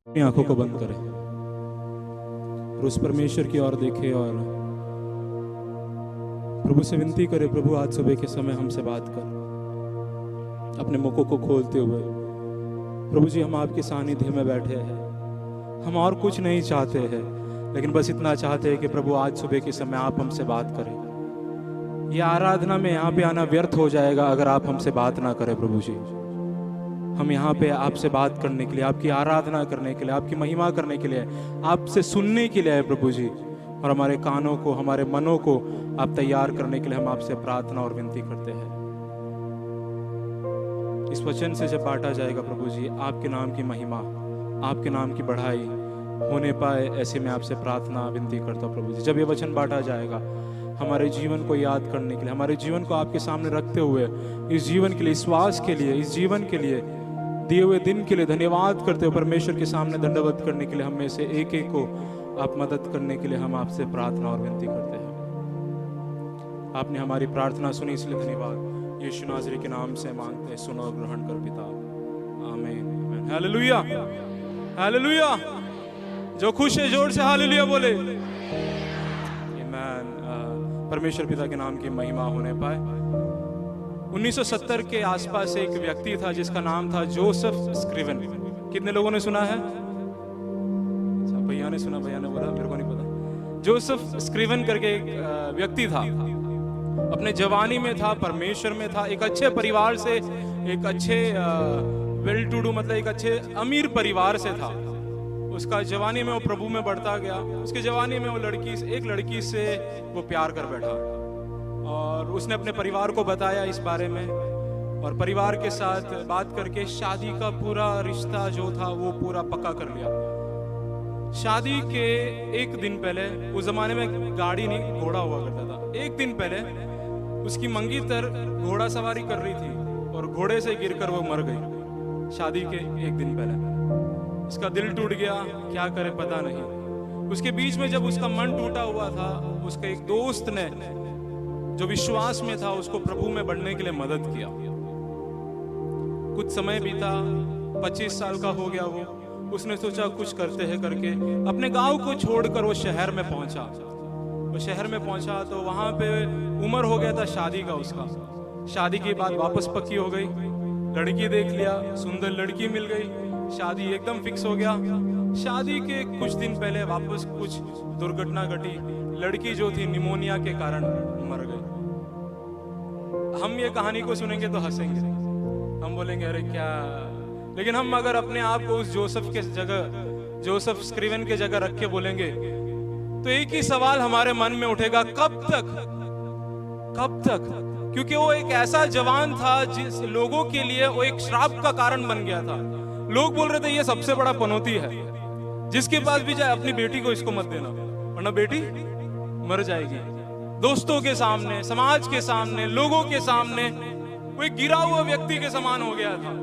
अपनी आंखों को बंद करें और उस परमेश्वर की ओर देखें और प्रभु से विनती करें, प्रभु आज सुबह के समय हमसे बात कर। अपने मुखों को खोलते हुए प्रभु जी, हम आपके सानिध्य में बैठे हैं, हम और कुछ नहीं चाहते हैं, लेकिन बस इतना चाहते हैं कि प्रभु आज सुबह के समय आप हमसे बात करें। ये आराधना में यहाँ पे आना व्यर्थ हो जाएगा अगर आप हमसे बात ना करें। प्रभु जी, हम यहाँ पे आपसे बात करने के लिए, आपकी आराधना करने के लिए, आपकी महिमा करने के लिए, आपसे सुनने के लिए है प्रभु जी। और हमारे कानों को, हमारे मनों को आप तैयार करने के लिए हम आपसे प्रार्थना और विनती करते हैं। इस वचन से जब बांटा जाएगा प्रभु जी, आपके नाम की महिमा, आपके नाम की बढ़ाई होने पाए, ऐसे में आपसे प्रार्थना विनती करता हूँ प्रभु जी। जब ये वचन बांटा जाएगा, हमारे जीवन को याद करने के लिए, हमारे जीवन को आपके सामने रखते हुए, इस जीवन के लिए, इस श्वास के लिए, इस जीवन के लिए, दिए हुए दिन के लिए धन्यवाद करते हुए परमेश्वर के सामने दंडवत करने के लिए हम में से एक एक को आप मदद करने के लिए हम आपसे प्रार्थना और विनती करते हैं। आपने हमारी प्रार्थना सुनी, इसलिए धन्यवाद। यीशु नाज़री के नाम से मांगते हैं, सुनो और ग्रहण कर पिता, आमीन। Hallelujah, hallelujah. जो खुश है जोर से हालेलुया बोले। आमीन। परमेश्वर पिता के नाम की महिमा होने पाए। 1970 के आसपास एक व्यक्ति था जिसका नाम था जोसेफ स्क्रिवन। कितने लोगों ने सुना है? भैया ने सुना, भैया ने बोला, मेरे को नहीं पता। जोसेफ स्क्रिवन करके एक व्यक्ति था, अपने जवानी में था, परमेश्वर में था, एक अच्छे परिवार से, एक अच्छे वेल टू डू, मतलब एक अच्छे अमीर परिवार से था। उसका जवानी में वो प्रभु में बढ़ता गया। उसके जवानी में वो एक लड़की से वो प्यार कर बैठा और उसने अपने परिवार को बताया इस बारे में, और परिवार के साथ बात करके शादी का पूरा रिश्ता जो था वो पूरा पक्का कर लिया। शादी के एक दिन पहले, उस जमाने में गाड़ी नहीं, घोड़ा हुआ करता था। एक दिन पहले उसकी मंगीतर घोड़ा सवारी कर रही थी और घोड़े से गिरकर वो मर गई। शादी के एक दिन पहले उसका दिल टूट गया, क्या करे पता नहीं। उसके बीच में जब उसका मन टूटा हुआ था, उसके एक दोस्त ने जो विश्वास में था उसको प्रभु में बढ़ने के लिए मदद किया। कुछ समय बीता, 25 साल का हो गया वो। उसने सोचा कुछ करते हैं करके अपने गांव को छोड़कर वो शहर में पहुंचा। वो शहर में पहुंचा तो वहां पे उम्र हो गया था शादी का उसका। शादी की बात वापस पक्की हो गई, लड़की देख लिया, सुंदर लड़की मिल गई, शादी एकदम फिक्स हो गया। शादी के कुछ दिन पहले वापस कुछ दुर्घटना घटी। लड़की जो थी निमोनिया के कारण मर गई। हम ये कहानी को सुनेंगे तो हंसेंगे, हम बोलेंगे अरे क्या। लेकिन हम अगर अपने आप को उस जोसेफ के जगह, जोसेफ स्क्रिवन के जगह रख के बोलेंगे तो एक ही सवाल हमारे मन में उठेगा, कब तक, कब तक? क्योंकि वो एक ऐसा जवान था जिस लोगों के लिए वो एक श्राप का कारण बन गया था। लोग बोल रहे थे ये सबसे बड़ा पनौती है, जिसके पास भी जाए अपनी बेटी को इसको मत देना वरना बेटी मर जाएगी। दोस्तों के सामने, समाज के सामने, लोगों के सामने वो एक गिरा हुआ व्यक्ति के समान हो गया था।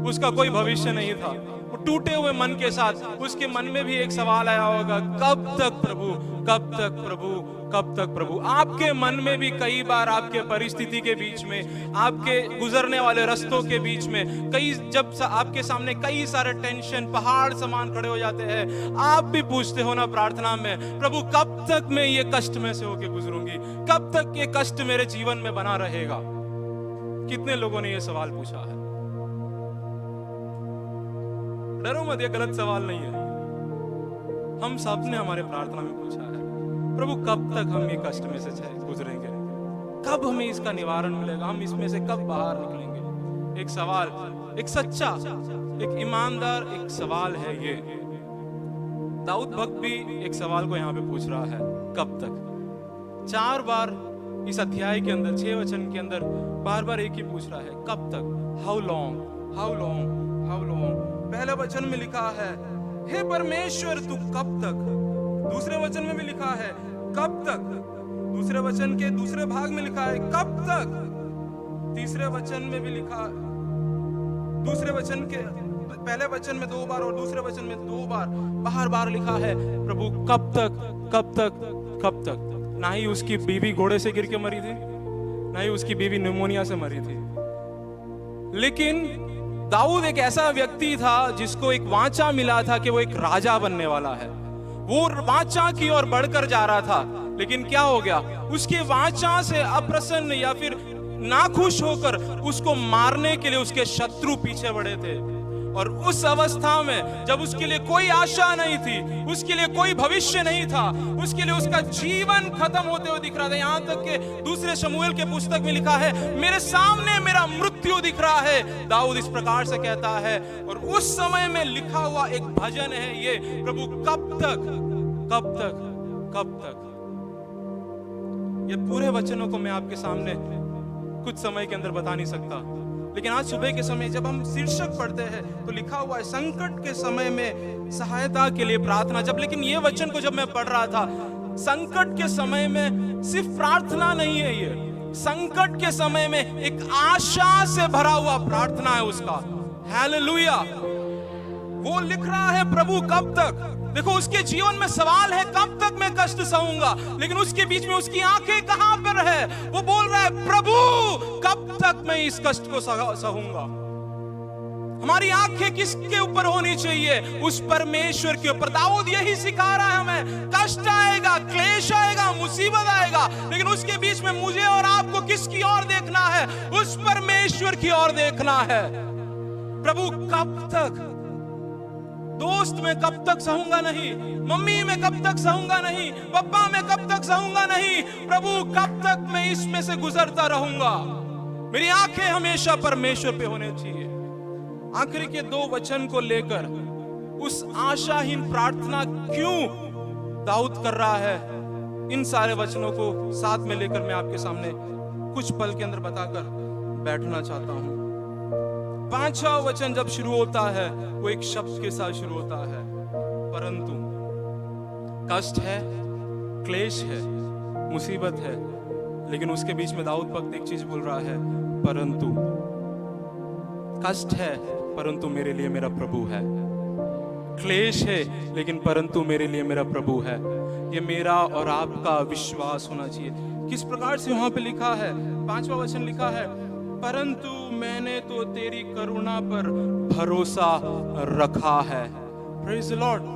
उसका कोई भविष्य नहीं था। वो टूटे हुए मन के साथ उसके मन में भी एक सवाल आया होगा, कब तक प्रभु, कब तक प्रभु, कब तक प्रभु? आपके मन में भी कई बार आपके परिस्थिति के बीच में, आपके गुजरने वाले रास्तों के बीच में, जब आपके सामने कई सारे टेंशन पहाड़ समान खड़े हो जाते हैं, आप भी पूछते हो ना प्रार्थना में, प्रभु कब तक मैं ये कष्ट में से होके गुजरूंगी? कब तक ये कष्ट मेरे जीवन में बना रहेगा? कितने लोगों ने ये सवाल पूछा है? डरो मत, ये गलत सवाल नहीं है। हम सब ने हमारे प्रार्थना में पूछा है, प्रभु कब तक हम ये कष्ट में से गुजरेंगे? कब हमें इसका निवारण मिलेगा? हम इसमें से कब बाहर निकलेंगे? एक सवाल, एक सच्चा, एक ईमानदार एक सवाल है ये। दाऊद भक्त भी एक सवाल को यहाँ पे पूछ रहा है, कब तक? 4 बार इस अध्याय के अंदर, 6 वचन के अंदर बार बार एक ही पूछ रहा है, कब तक? How long, how long, how long? पहले वचन में लिखा है, हे परमेश्वर तू कब तक? दूसरे वचन में भी लिखा है, कब तक? दूसरे वचन के दूसरे भाग में लिखा है, कब तक? तीसरे वचन में भी लिखा, दूसरे वचन के पहले वचन में 2 बार और दूसरे वचन में 2 बार, बार बार लिखा है, प्रभु कब तक, कब तक, कब तक? ना ही उसकी बीवी घोड़े से गिर के मरी थी, ना ही उसकी बीवी निमोनिया से मरी थी, लेकिन दाऊद एक ऐसा व्यक्ति था जिसको एक वाचा मिला था कि वो एक राजा बनने वाला है। वो वाचा की ओर बढ़कर जा रहा था, लेकिन क्या हो गया, उसके वाचा से अप्रसन्न या फिर नाखुश होकर उसको मारने के लिए उसके शत्रु पीछे बढ़े थे। और उस अवस्था में जब उसके लिए कोई आशा नहीं थी, उसके लिए कोई भविष्य नहीं था, उसके लिए उसका जीवन खत्म होते हुए दिख रहा था। यहां तक कि दूसरे शमूएल के पुस्तक में लिखा है, मेरे सामने मेरा मृत्यु दिख रहा है, दाऊद इस प्रकार से कहता है। और उस समय में लिखा हुआ एक भजन है ये, प्रभु कब तक कब तक कब तक। ये पूरे वचनों को मैं आपके सामने कुछ समय के अंदर बता नहीं सकता, लेकिन आज सुबह के समय जब हम शीर्षक पढ़ते हैं तो लिखा हुआ है संकट के समय में सहायता के लिए प्रार्थना। लेकिन ये वचन को जब मैं पढ़ रहा था, संकट के समय में सिर्फ प्रार्थना नहीं है, ये संकट के समय में एक आशा से भरा हुआ प्रार्थना है उसका। हालेलुया। वो लिख रहा है प्रभु कब तक। देखो उसके जीवन में सवाल है कब तक मैं कष्ट सहूंगा, लेकिन उसके बीच में उसकी आंखें कहां पर है, वो बोल रहा है प्रभु कब तक मैं इस कष्ट को सहूंगा। हमारी आंखें किसके ऊपर होनी चाहिए? उस परमेश्वर के ऊपर। दाऊद यही सिखा रहा है हमें, कष्ट आएगा, क्लेश आएगा, मुसीबत आएगा, लेकिन उसके बीच में मुझे और आपको किसकी ओर देखना है? उस परमेश्वर की ओर देखना है। प्रभु कब तक। दोस्त में कब तक सहूंगा नहीं, मम्मी में कब तक सहूंगा नहीं, पापा में कब तक सहूंगा नहीं, प्रभु कब तक मैं इसमें से गुजरता रहूंगा। मेरी आंखें हमेशा परमेश्वर पे होने चाहिए। आखिरी के 2 वचन को लेकर उस आशाहीन प्रार्थना क्यों दाऊद कर रहा है, इन सारे वचनों को साथ में लेकर मैं आपके सामने कुछ पल के अंदर बताकर बैठना चाहता हूं। 5वां वचन जब शुरू होता है वो एक शब्द के साथ शुरू होता है, परंतु। कष्ट है, क्लेश है, मुसीबत है, लेकिन उसके बीच में दाऊद भक्त एक चीज बोल रहा है, परंतु। कष्ट है परंतु मेरे लिए मेरा प्रभु है। क्लेश है लेकिन परंतु मेरे लिए मेरा प्रभु है। ये मेरा और आपका विश्वास होना चाहिए। किस प्रकार से वहां पे लिखा है, 5वां वचन लिखा है, परंतु मैंने तो तेरी करुणा पर भरोसा रखा है। Praise the Lord.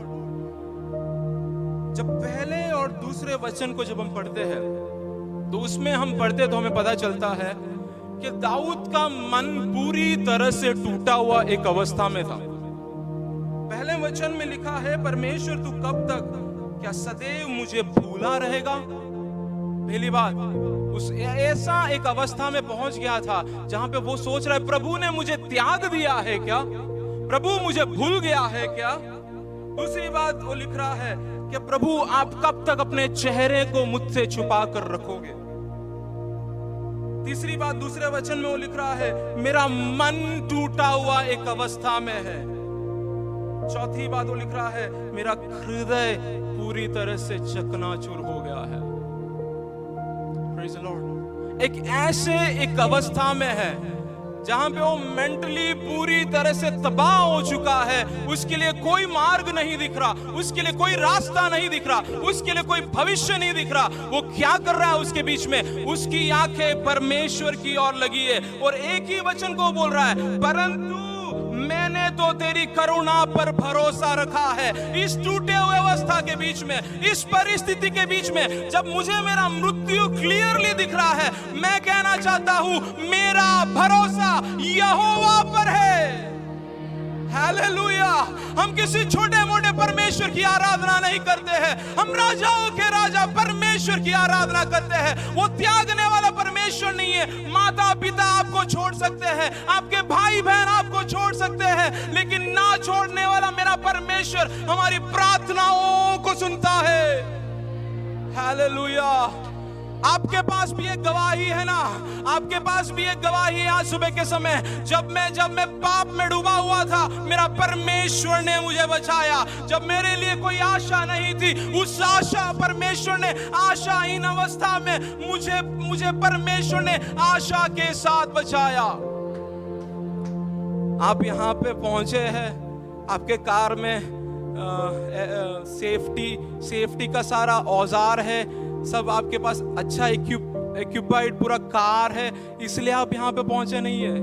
जब पहले और दूसरे वचन को जब हम पढ़ते हैं तो उसमें हम पढ़ते तो हमें पता चलता है कि दाऊद का मन पूरी तरह से टूटा हुआ एक अवस्था में था। पहले वचन में लिखा है, परमेश्वर तू कब तक, क्या सदैव मुझे भूला रहेगा? पहली बात, उस ऐसा एक अवस्था में पहुंच गया था जहां पे वो सोच रहा है प्रभु ने मुझे त्याग दिया है क्या, प्रभु मुझे भूल गया है क्या। दूसरी बात वो लिख रहा है कि प्रभु आप कब तक अपने चेहरे को मुझसे छुपा कर रखोगे। तीसरी बात दूसरे वचन में वो लिख रहा है, मेरा मन टूटा हुआ एक अवस्था में है। चौथी बात वो लिख रहा है, मेरा हृदय पूरी तरह से चकनाचूर हो गया है। Praise the Lord। एक ऐसे एक अवस्था में है जहां पे वो मेंटली पूरी तरह से तबाह हो चुका है। उसके लिए कोई मार्ग नहीं दिख रहा, उसके लिए कोई रास्ता नहीं दिख रहा, उसके लिए कोई भविष्य नहीं दिख रहा। वो क्या कर रहा है उसके बीच में? उसकी आंखें परमेश्वर की ओर लगी है और एक ही वचन को बोल रहा है, परंतु मैंने तो तेरी करुणा पर भरोसा रखा है। इस टूटे हुए अवस्था के बीच में, इस परिस्थिति के बीच में, जब मुझे मेरा मृत्यु क्लियरली दिख रहा है, मैं कहना चाहता हूं मेरा भरोसा यहोवा पर है। हालेलुया। हम किसी छोटे मोटे परमेश्वर की आराधना नहीं करते हैं, हम राजाओं के राजा परमेश्वर की आराधना करते हैं। वो त्यागने वाला परमेश्वर नहीं है। माता पिता आपको छोड़ सकते हैं, आपके भाई बहन आपको छोड़ सकते हैं, लेकिन ना छोड़ने वाला मेरा परमेश्वर हमारी प्रार्थनाओं को सुनता है। हालेलुया। आपके पास भी एक गवाही है ना, आपके पास भी एक गवाही है। आज सुबह के समय जब मैं पाप में डूबा हुआ था, मेरा परमेश्वर ने मुझे बचाया। जब मेरे लिए कोई आशा नहीं थी, उस आशा परमेश्वर ने, आशाहीन अवस्था में मुझे परमेश्वर ने आशा के साथ बचाया। आप यहाँ पे पहुंचे हैं, आपके कार में सेफ्टी का सारा औजार है, सब आपके पास अच्छा इक्विपाइड पूरा कार है, इसलिए आप यहाँ पे पहुंचे नहीं है।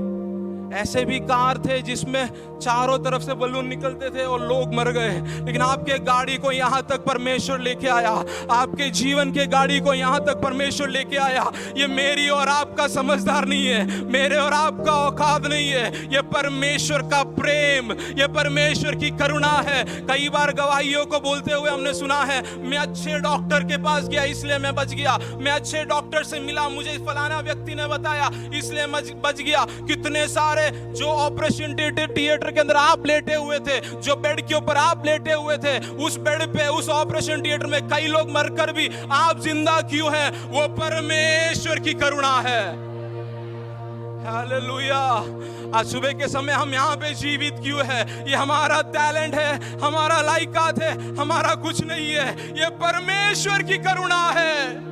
ऐसे भी कार थे जिसमें चारों तरफ से बलून निकलते थे और लोग मर गए, लेकिन आपके गाड़ी को यहाँ तक परमेश्वर लेके आया, आपके जीवन के गाड़ी को यहाँ तक परमेश्वर लेके आया। ये मेरी और आपका समझदार नहीं है, मेरे और आपका औकात नहीं है, ये परमेश्वर का प्रेम, ये परमेश्वर की करुणा है। कई बार गवाहियों को बोलते हुए हमने सुना है, मैं अच्छे डॉक्टर के पास गया इसलिए मैं बच गया, मैं अच्छे डॉक्टर से मिला, मुझे फलाना व्यक्ति ने बताया इसलिए बच गया। कितने सारे जो ऑपरेशन थिएटर के अंदर आप लेटे हुए थे, जो बेड के ऊपर आप लेटे हुए थे, उस बेड पे उस ऑपरेशन थिएटर में कई लोग मरकर भी आप जिंदा क्यों हैं? वो परमेश्वर की करुणा है। हालेलुया। आज सुबह के समय हम यहाँ पे जीवित क्यों है? ये हमारा टैलेंट है, हमारा लायकात है, हमारा कुछ नहीं है, ये परमेश्वर की करुणा है,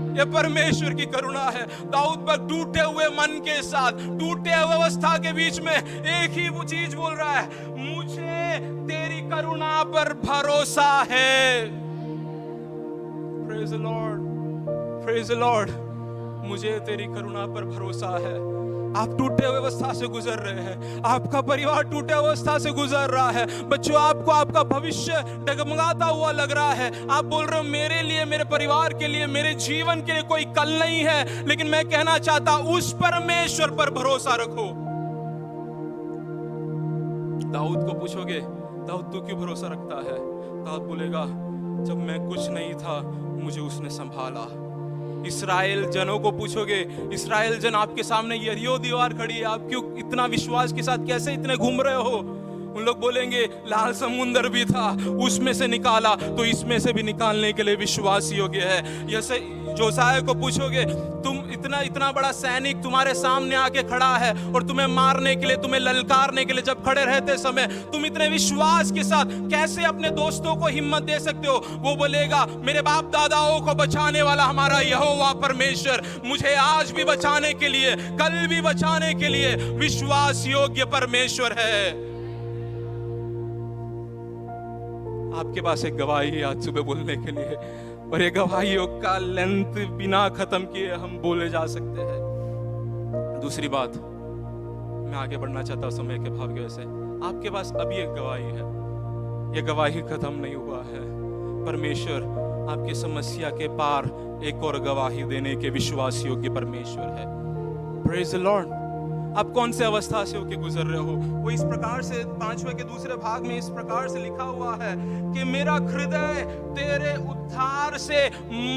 ये परमेश्वर की करुणा है। दाऊद पर टूटे हुए मन के साथ, टूटे हुए अवस्था के बीच में एक ही वो चीज बोल रहा है, मुझे तेरी करुणा पर भरोसा है। Praise the Lord, praise the Lord. मुझे तेरी करुणा पर भरोसा है। आप टूटे हुए अवस्था से गुजर रहे हैं, आपका परिवार टूटे अवस्था से गुजर रहा है, बच्चों आपको आपका भविष्य डगमगाता हुआ लग रहा है। आप बोल रहे हो मेरे लिए, मेरे परिवार के लिए, मेरे जीवन के लिए कोई कल नहीं है, लेकिन मैं कहना चाहता उस परमेश्वर पर भरोसा रखो। दाऊद को पूछोगे, दाऊद तू क्यों भरोसा रखता है? दाऊद बोलेगा, जब मैं कुछ नहीं था मुझे उसने संभाला। इस्राएल जनों को पूछोगे, इस्राएल जन आपके सामने यरीहो दीवार खड़ी है, आप क्यों इतना विश्वास के साथ कैसे इतने घूम रहे हो? उन लोग बोलेंगे लाल समुंदर भी था, उसमें से निकाला, तो इसमें से भी निकालने के लिए विश्वास योग्य है। जैसे जोसाया को पूछोगे, तुम इतना बड़ा सैनिक तुम्हारे सामने आके खड़ा है और तुम्हें मारने के लिए, तुम्हें ललकारने के लिए जब खड़े रहते समय तुम इतने विश्वास के साथ कैसे अपने दोस्तों को हिम्मत दे सकते हो? वो बोलेगा, मेरे बाप दादाओं को बचाने वाला हमारा यहोवा परमेश्वर मुझे आज भी बचाने के लिए, कल भी बचाने के लिए विश्वास योग्य परमेश्वर है। आपके पास एक गवाही है आज सुबह बोलने के लिए, और ये गवाहियों का लेंथ बिना खत्म किए हम बोले जा सकते हैं। दूसरी बात, मैं आगे बढ़ना चाहता हूं समय के भाव की वजह से। आपके पास अभी एक गवाही है, ये गवाही खत्म नहीं हुआ है। परमेश्वर आपकी समस्या के पार एक और गवाही देने के विश्वास योग्य परमेश्वर है। Praise the Lord. आप कौन से अवस्था से होके गुजर रहे हो? वो इस प्रकार से 5वें के दूसरे भाग में इस प्रकार से लिखा हुआ है कि मेरा हृदय तेरे उद्धार से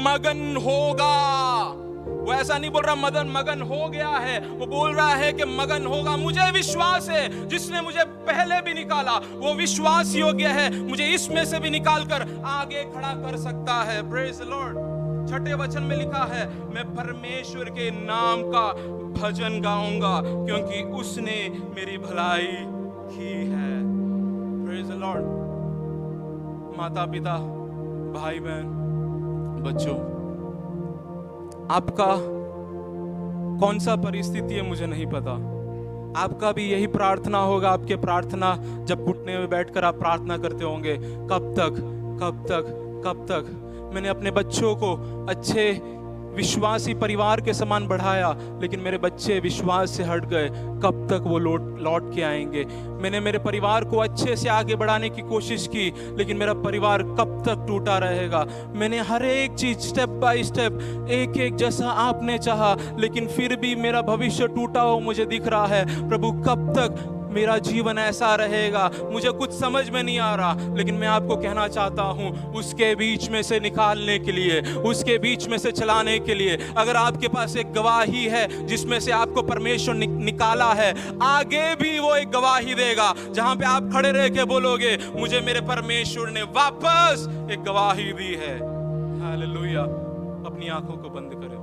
मगन होगा। वो ऐसा नहीं बोल रहा मगन हो गया है, वो बोल रहा है कि मगन होगा। मुझे विश्वास है जिसने मुझे पहले भी निकाला वो विश्वास योग्य है, मुझे इसमें से भी निकाल कर आगे खड़ा कर सकता है। Praise the Lord. 6ठे वचन में लिखा है, मैं परमेश्वर के नाम का भजन गाऊंगा क्योंकि उसने मेरी भलाई की है। Praise the Lord. माता पिता, भाई बहन, बच्चों, आपका कौन सा परिस्थिति है मुझे नहीं पता। आपका भी यही प्रार्थना होगा, आपके प्रार्थना जब घुटने में बैठकर आप प्रार्थना करते होंगे, कब तक कब तक कब तक। मैंने अपने बच्चों को अच्छे विश्वासी परिवार के समान बढ़ाया, लेकिन मेरे बच्चे विश्वास से हट गए, कब तक वो लौट के आएंगे? मैंने मेरे परिवार को अच्छे से आगे बढ़ाने की कोशिश की, लेकिन मेरा परिवार कब तक टूटा रहेगा? मैंने हर एक चीज स्टेप बाय स्टेप एक एक जैसा आपने चाहा, लेकिन फिर भी मेरा भविष्य टूटा हुआ मुझे दिख रहा है। प्रभु कब तक मेरा जीवन ऐसा रहेगा? मुझे कुछ समझ में नहीं आ रहा, लेकिन मैं आपको कहना चाहता हूं, उसके बीच में से निकालने के लिए, उसके बीच में से चलाने के लिए, अगर आपके पास एक गवाही है जिसमें से आपको परमेश्वर निकाला है, आगे भी वो एक गवाही देगा जहां पे आप खड़े रह के बोलोगे, मुझे मेरे परमेश्वर ने वापस एक गवाही दी है। हालेलुया। अपनी आंखों को बंद करें।